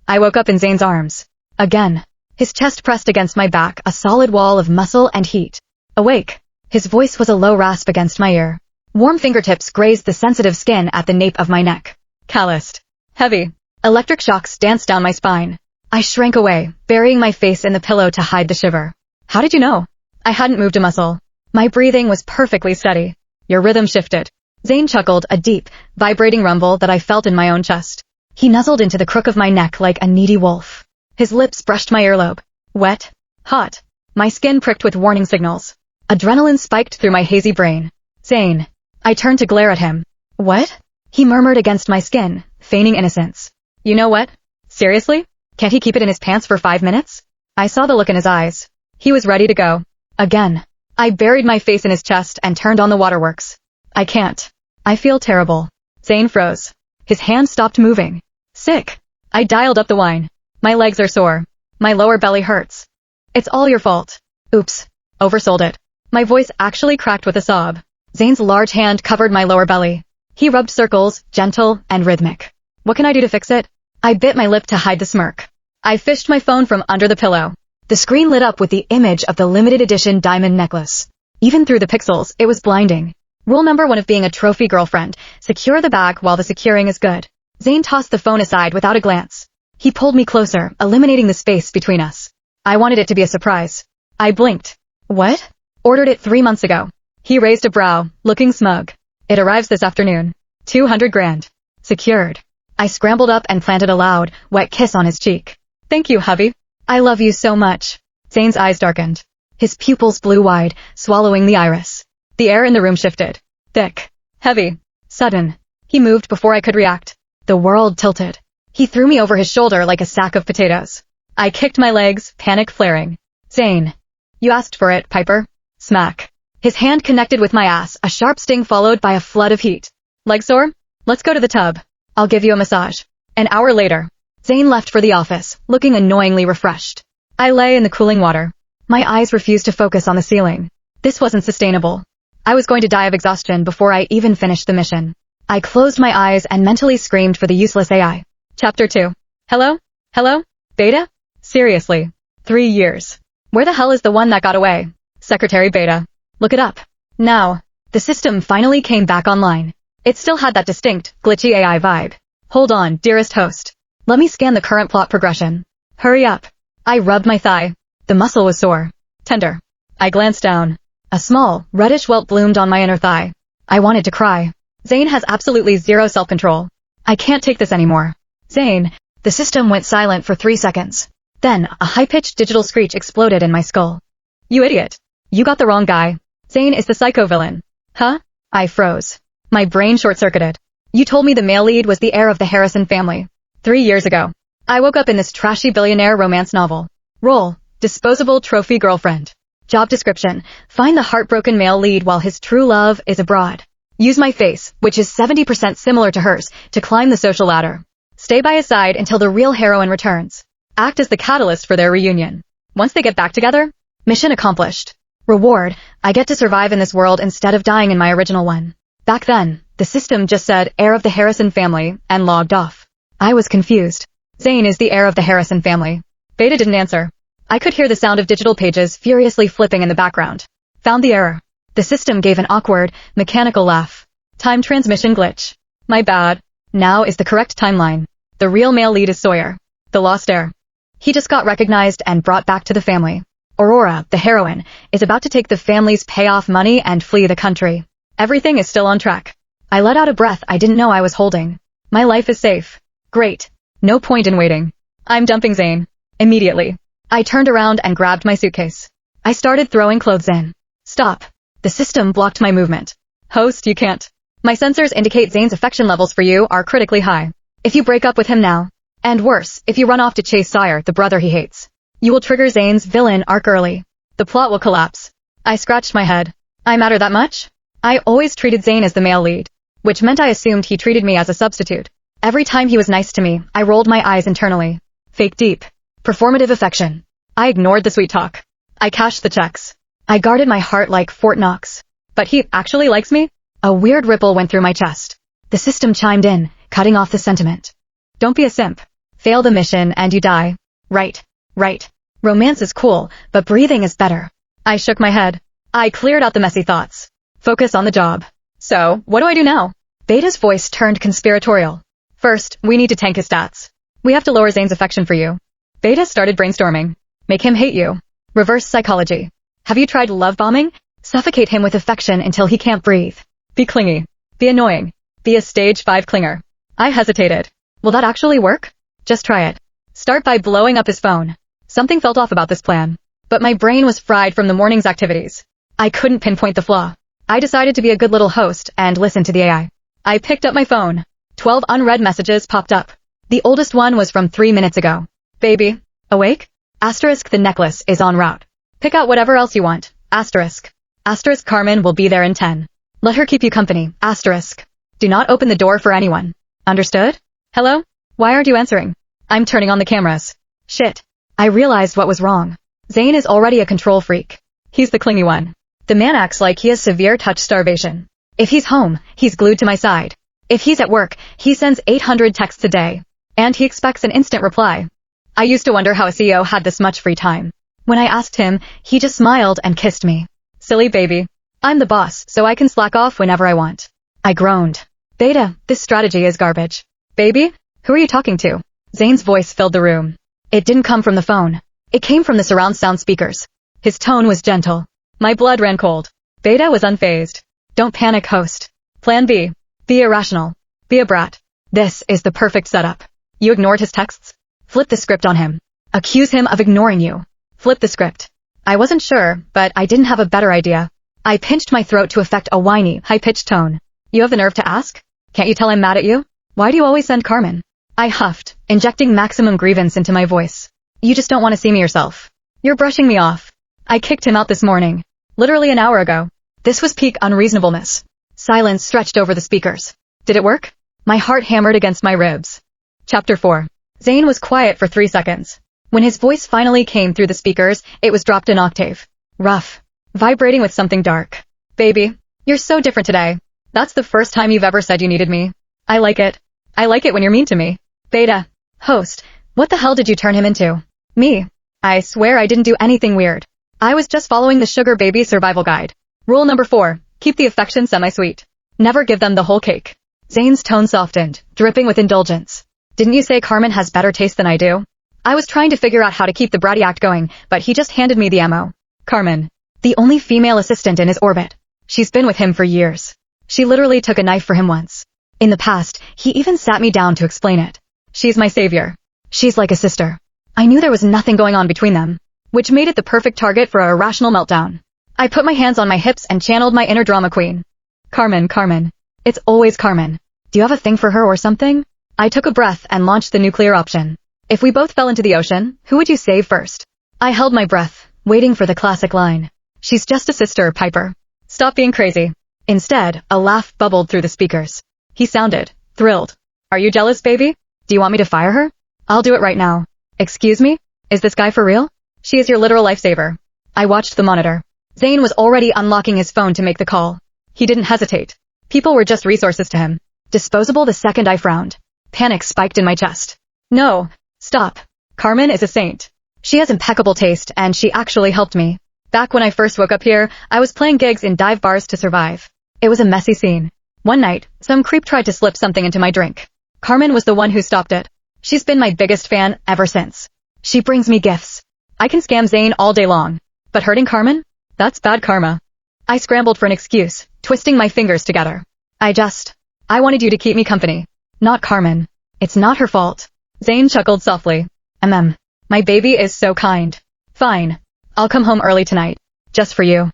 I woke up in Zane's arms. Again. His chest pressed against my back, a solid wall of muscle and heat. Awake. His voice was a low rasp against my ear. Warm fingertips grazed the sensitive skin at the nape of my neck. Calloused. Heavy. Electric shocks danced down my spine. I shrank away, burying my face in the pillow to hide the shiver. How did you know? I hadn't moved a muscle. My breathing was perfectly steady. Your rhythm shifted. Zane chuckled, a deep, vibrating rumble that I felt in my own chest. He nuzzled into the crook of my neck like a needy wolf. His lips brushed my earlobe. Wet. Hot. My skin pricked with warning signals. Adrenaline spiked through my hazy brain. Zane. I turned to glare at him. What? He murmured against my skin, feigning innocence. You know what? Seriously? Can't he keep it in his pants for 5 minutes? I saw the look in his eyes. He was ready to go. Again. I buried my face in his chest and turned on the waterworks. I can't. I feel terrible. Zane froze. His hand stopped moving. Sick. I dialed up the wine. My legs are sore. My lower belly hurts. It's all your fault. Oops. Oversold it. My voice actually cracked with a sob. Zane's large hand covered my lower belly. He rubbed circles, gentle and rhythmic. What can I do to fix it? I bit my lip to hide the smirk. I fished my phone from under the pillow. The screen lit up with the image of the limited edition diamond necklace. Even through the pixels, it was blinding. Rule number 1 of being a trophy girlfriend: secure the bag while the securing is good. Zane tossed the phone aside without a glance. He pulled me closer, eliminating the space between us. I wanted it to be a surprise. I blinked. What? Ordered it 3 months ago. He raised a brow, looking smug. It arrives this afternoon. 200 grand. Secured. I scrambled up and planted a loud, wet kiss on his cheek. Thank you, hubby. I love you so much. Zane's eyes darkened. His pupils blew wide, swallowing the iris. The air in the room shifted. Thick. Heavy. Sudden. He moved before I could react. The world tilted. He threw me over his shoulder like a sack of potatoes. I kicked my legs, panic flaring. Zane. You asked for it, Piper. Smack. His hand connected with my ass, a sharp sting followed by a flood of heat. Leg sore? Let's go to the tub. I'll give you a massage. An hour later. Zane left for the office, looking annoyingly refreshed. I lay in the cooling water. My eyes refused to focus on the ceiling. This wasn't sustainable. I was going to die of exhaustion before I even finished the mission. I closed my eyes and mentally screamed for the useless AI. Chapter 2. Hello? Hello? Beta? Seriously. 3 years. Where the hell is the one that got away? Secretary Beta. Look it up. Now. The system finally came back online. It still had that distinct, glitchy AI vibe. Hold on, dearest host. Let me scan the current plot progression. Hurry up. I rubbed my thigh. The muscle was sore. Tender. I glanced down. A small, reddish welt bloomed on my inner thigh. I wanted to cry. Zane has absolutely zero self-control. I can't take this anymore. Zane. The system went silent for 3 seconds. Then, a high-pitched digital screech exploded in my skull. You idiot. You got the wrong guy. Zane is the psycho villain. Huh? I froze. My brain short-circuited. You told me the male lead was the heir of the Harrison family. 3 years ago. I woke up in this trashy billionaire romance novel. Role: disposable trophy girlfriend. Job description: find the heartbroken male lead while his true love is abroad. Use my face, which is 70% similar to hers, to climb the social ladder. Stay by his side until the real heroine returns. Act as the catalyst for their reunion. Once they get back together, mission accomplished. Reward: I get to survive in this world instead of dying in my original one. Back then, the system just said heir of the Harrison family and logged off. I was confused. Zane is the heir of the Harrison family. Beta didn't answer. I could hear the sound of digital pages furiously flipping in the background. Found the error. The system gave an awkward, mechanical laugh. Time transmission glitch. My bad. Now is the correct timeline. The real male lead is Sawyer, the lost heir. He just got recognized and brought back to the family. Aurora, the heroine, is about to take the family's payoff money and flee the country. Everything is still on track. I let out a breath I didn't know I was holding. My life is safe. Great. No point in waiting. I'm dumping Zane. Immediately. I turned around and grabbed my suitcase. I started throwing clothes in. Stop. The system blocked my movement. Host, you can't. My sensors indicate Zane's affection levels for you are critically high. If you break up with him now, and worse, if you run off to chase Sawyer, the brother he hates, you will trigger Zane's villain arc early. The plot will collapse. I scratched my head. I matter that much? I always treated Zane as the male lead, which meant I assumed he treated me as a substitute. Every time he was nice to me, I rolled my eyes internally. Fake deep. Performative affection. I ignored the sweet talk. I cashed the checks. I guarded my heart like Fort Knox. But he actually likes me? A weird ripple went through my chest. The system chimed in, cutting off the sentiment. Don't be a simp. Fail the mission and you die. Right. Right. Romance is cool, but breathing is better. I shook my head. I cleared out the messy thoughts. Focus on the job. So, what do I do now? Beta's voice turned conspiratorial. First, we need to tank his stats. We have to lower Zane's affection for you. Beta started brainstorming. Make him hate you. Reverse psychology. Have you tried love bombing? Suffocate him with affection until he can't breathe. Be clingy. Be annoying. Be a stage 5 clinger. I hesitated. Will that actually work? Just try it. Start by blowing up his phone. Something felt off about this plan. But my brain was fried from the morning's activities. I couldn't pinpoint the flaw. I decided to be a good little host and listen to the AI. I picked up my phone. 12 unread messages popped up. The oldest one was from 3 minutes ago. Baby. Awake? Asterisk the necklace is en route. Pick out whatever else you want. Asterisk. Asterisk Carmen will be there in 10. Let her keep you company. Asterisk. Do not open the door for anyone. Understood? Hello? Why aren't you answering? I'm turning on the cameras. Shit. I realized what was wrong. Zane is already a control freak. He's the clingy one. The man acts like he has severe touch starvation. If he's home, he's glued to my side. If he's at work, he sends 800 texts a day. And he expects an instant reply. I used to wonder how a CEO had this much free time. When I asked him, he just smiled and kissed me. Silly baby. I'm the boss, so I can slack off whenever I want. I groaned. Beta, this strategy is garbage. Baby? Who are you talking to? Zane's voice filled the room. It didn't come from the phone. It came from the surround sound speakers. His tone was gentle. My blood ran cold. Beta was unfazed. Don't panic, host. Plan B. Be irrational. Be a brat. This is the perfect setup. You ignored his texts? Flip the script on him. Accuse him of ignoring you. Flip the script. I wasn't sure, but I didn't have a better idea. I pinched my throat to affect a whiny, high-pitched tone. You have the nerve to ask? Can't you tell I'm mad at you? Why do you always send Carmen? I huffed, injecting maximum grievance into my voice. You just don't want to see me yourself. You're brushing me off. I kicked him out this morning. Literally an hour ago. This was peak unreasonableness. Silence stretched over the speakers. Did it work? My heart hammered against my ribs. Chapter 4. Zane was quiet for 3 seconds. When his voice finally came through the speakers, it was dropped an octave. Rough. Vibrating with something dark. Baby, you're so different today. That's the first time you've ever said you needed me. I like it. I like it when you're mean to me. Beta. Host. What the hell did you turn him into? Me. I swear I didn't do anything weird. I was just following the sugar baby survival guide. Rule number 4. Keep the affection semi-sweet. Never give them the whole cake. Zane's tone softened, dripping with indulgence. Didn't you say Carmen has better taste than I do? I was trying to figure out how to keep the bratty act going, but he just handed me the ammo. Carmen. The only female assistant in his orbit. She's been with him for years. She literally took a knife for him once. In the past, he even sat me down to explain it. She's my savior. She's like a sister. I knew there was nothing going on between them, which made it the perfect target for a irrational meltdown. I put my hands on my hips and channeled my inner drama queen. Carmen, Carmen. It's always Carmen. Do you have a thing for her or something? I took a breath and launched the nuclear option. If we both fell into the ocean, who would you save first? I held my breath, waiting for the classic line. She's just a sister, Piper. Stop being crazy. Instead, a laugh bubbled through the speakers. He sounded thrilled. Are you jealous, baby? Do you want me to fire her? I'll do it right now. Excuse me? Is this guy for real? She is your literal lifesaver. I watched the monitor. Zane was already unlocking his phone to make the call. He didn't hesitate. People were just resources to him. Disposable the second I frowned. Panic spiked in my chest. No. Stop. Carmen is a saint. She has impeccable taste, and she actually helped me. Back when I first woke up here, I was playing gigs in dive bars to survive. It was a messy scene. One night, some creep tried to slip something into my drink. Carmen was the one who stopped it. She's been my biggest fan ever since. She brings me gifts. I can scam Zane all day long. But hurting Carmen? That's bad karma. I scrambled for an excuse, twisting my fingers together. I wanted you to keep me company. Not Carmen. It's not her fault. Zane chuckled softly. My baby is so kind. Fine. I'll come home early tonight. Just for you.